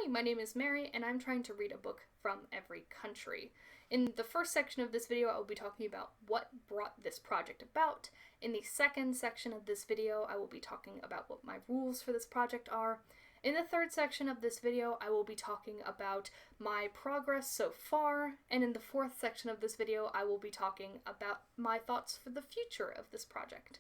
Hi, my name is Mary, and I'm trying to read a book from every country. In the first section of this video, I will be talking about what brought this project about. In the second section of this video, I will be talking about what my rules for this project are. In the third section of this video, I will be talking about my progress so far, and in the fourth section of this video, I will be talking about my thoughts for the future of this project.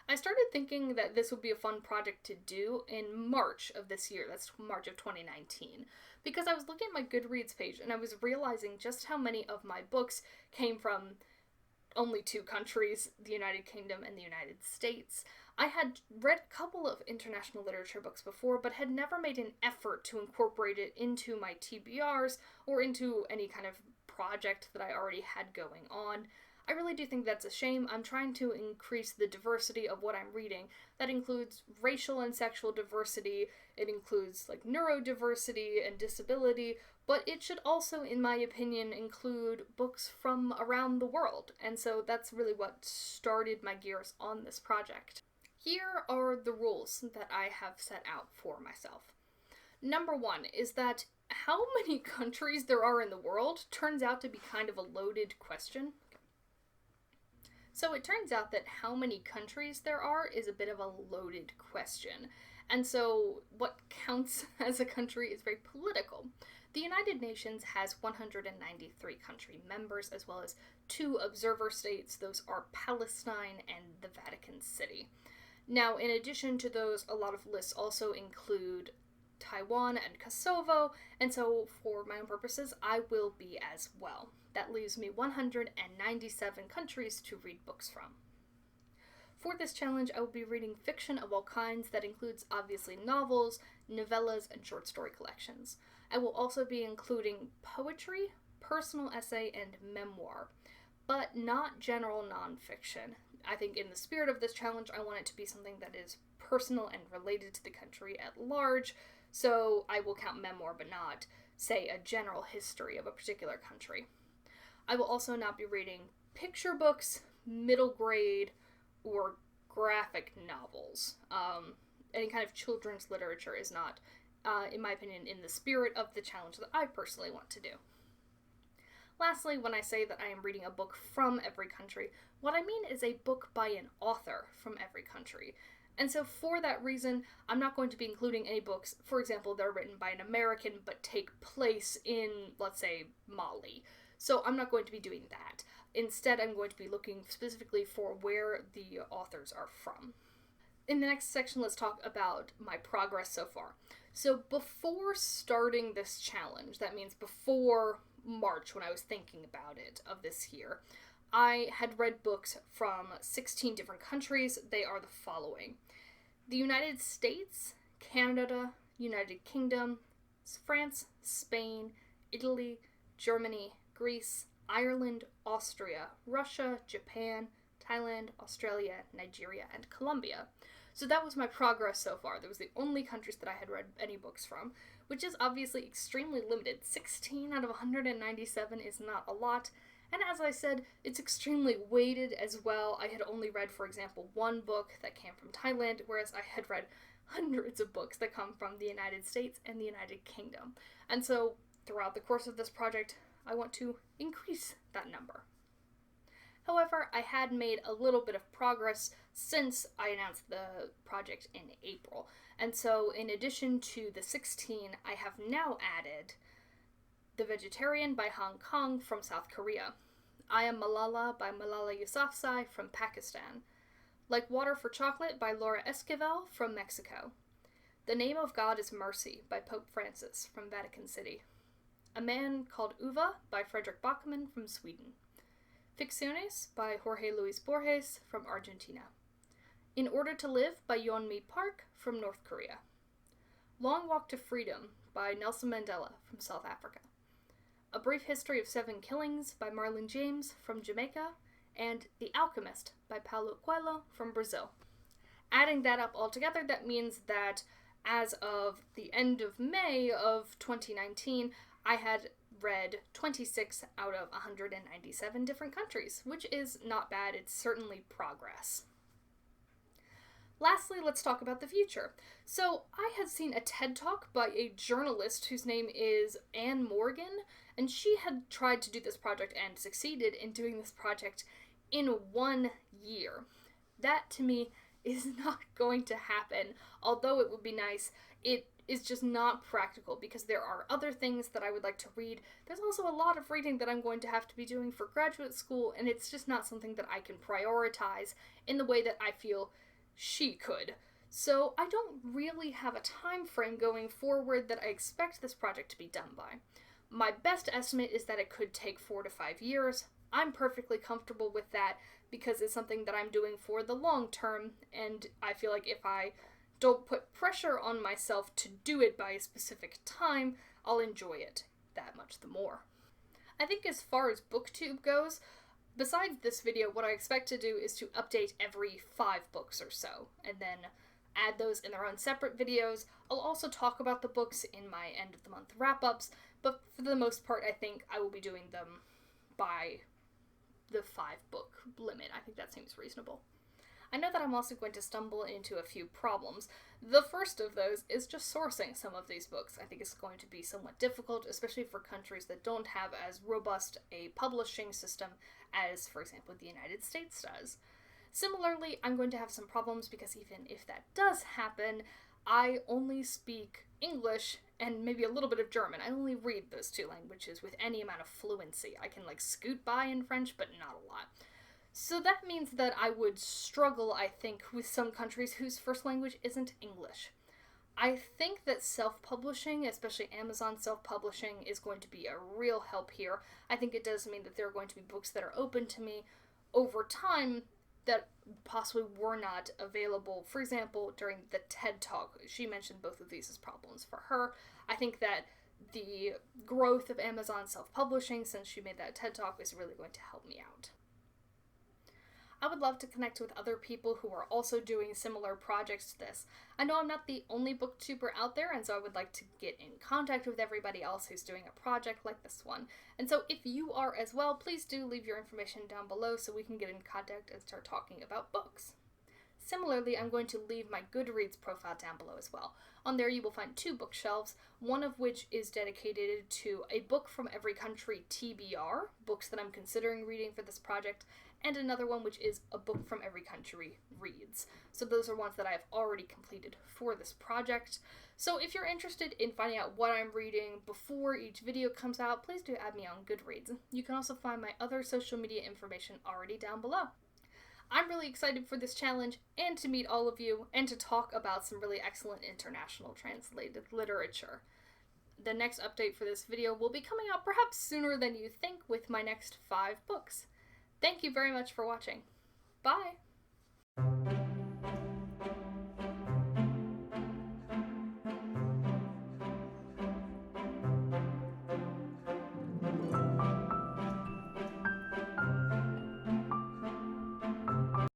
I started thinking that this would be a fun project to do in March of this year, that's March of 2019, because I was looking at my Goodreads page and I was realizing just how many of my books came from only two countries, the United Kingdom and the United States. I had read a couple of international literature books before, but had never made an effort to incorporate it into my TBRs or into any kind of project that I already had going on. I really do think that's a shame. I'm trying to increase the diversity of what I'm reading. That includes racial and sexual diversity, it includes like neurodiversity and disability, but it should also, in my opinion, include books from around the world. And so that's really what started my gears on this project. Here are the rules that I have set out for myself. Number one is that how many countries there are in the world turns out to be kind of a loaded question. So it turns out that how many countries there are is a bit of a loaded question. And so what counts as a country is very political. The United Nations has 193 country members, as well as 2 observer states. Those are Palestine and the Vatican City. Now, in addition to those, a lot of lists also include Taiwan and Kosovo, and so for my own purposes, I will be as well. That leaves me 197 countries to read books from. For this challenge, I will be reading fiction of all kinds that includes obviously novels, novellas, and short story collections. I will also be including poetry, personal essay, and memoir, but not general nonfiction. I think in the spirit of this challenge, I want it to be something that is personal and related to the country at large, so I will count memoir but not, say, a general history of a particular country. I will also not be reading picture books, middle grade, or graphic novels. Any kind of children's literature is not, in my opinion, in the spirit of the challenge that I personally want to do. Lastly, when I say that I am reading a book from every country, what I mean is a book by an author from every country. And so for that reason, I'm not going to be including any books, for example, that are written by an American but take place in, let's say, Mali. So I'm not going to be doing that. Instead, I'm going to be looking specifically for where the authors are from. In the next section, let's talk about my progress so far. So before starting this challenge, that means before March when I was thinking about it of this year, I had read books from 16 different countries. They are the following: the United States, Canada, United Kingdom, France, Spain, Italy, Germany, Greece, Ireland, Austria, Russia, Japan, Thailand, Australia, Nigeria, and Colombia. So that was my progress so far. That was the only countries that I had read any books from, which is obviously extremely limited. 16 out of 197 is not a lot. And as I said, it's extremely weighted as well. I had only read, for example, one book that came from Thailand, whereas I had read hundreds of books that come from the United States and the United Kingdom. And so throughout the course of this project, I want to increase that number. However, I had made a little bit of progress since I announced the project in April. And so in addition to the 16, I have now added The Vegetarian by Han Kang from South Korea, I Am Malala by Malala Yousafzai from Pakistan, Like Water for Chocolate by Laura Esquivel from Mexico, The Name of God is Mercy by Pope Francis from Vatican City, A Man Called Uva by Fredrik Backman from Sweden, Ficciones by Jorge Borges from Argentina, In Order to Live by Yeonmi Park from North Korea, Long Walk to Freedom by Nelson Mandela from South Africa, A Brief History of 7 Killings by Marlon James from Jamaica, and The Alchemist by Paulo Coelho from Brazil. Adding that up all together, that means that as of the end of May of 2019, I had read 26 out of 197 different countries, which is not bad. It's certainly progress. Lastly, let's talk about the future. So, I had seen a TED Talk by a journalist whose name is Anne Morgan, and she had tried to do this project and succeeded in doing this project in 1 year. That, to me, is not going to happen. Although it would be nice, it is just not practical because there are other things that I would like to read. There's also a lot of reading that I'm going to have to be doing for graduate school, and it's just not something that I can prioritize in the way that I feel she could. So I don't really have a time frame going forward that I expect this project to be done by. My best estimate is that it could take 4 to 5 years. I'm perfectly comfortable with that because it's something that I'm doing for the long term, and I feel like if I don't put pressure on myself to do it by a specific time, I'll enjoy it that much the more. I think as far as BookTube goes, besides this video, what I expect to do is to update every 5 books or so, and then add those in their own separate videos. I'll also talk about the books in my end of the month wrap-ups, but for the most part, I think I will be doing them by the 5-book limit. I think that seems reasonable. I know that I'm also going to stumble into a few problems. The first of those is just sourcing some of these books. I think it's going to be somewhat difficult, especially for countries that don't have as robust a publishing system as, for example, the United States does. Similarly, I'm going to have some problems because even if that does happen, I only speak English and maybe a little bit of German. I only read those 2 languages with any amount of fluency. I can scoot by in French, but not a lot. So that means that I would struggle, I think, with some countries whose first language isn't English. I think that self-publishing, especially Amazon self-publishing, is going to be a real help here. I think it does mean that there are going to be books that are open to me over time that possibly were not available. For example, during the TED Talk, she mentioned both of these as problems for her. I think that the growth of Amazon self-publishing since she made that TED Talk is really going to help me out. I would love to connect with other people who are also doing similar projects to this. I know I'm not the only booktuber out there, and so I would like to get in contact with everybody else who's doing a project like this one. And so if you are as well, please do leave your information down below so we can get in contact and start talking about books. Similarly, I'm going to leave my Goodreads profile down below as well. On there you will find 2 bookshelves, one of which is dedicated to a book from every country TBR, books that I'm considering reading for this project, and another one which is a book from every country reads. So those are ones that I have already completed for this project. So if you're interested in finding out what I'm reading before each video comes out, please do add me on Goodreads. You can also find my other social media information already down below. I'm really excited for this challenge and to meet all of you and to talk about some really excellent international translated literature. The next update for this video will be coming out perhaps sooner than you think with my next 5 books. Thank you very much for watching. Bye!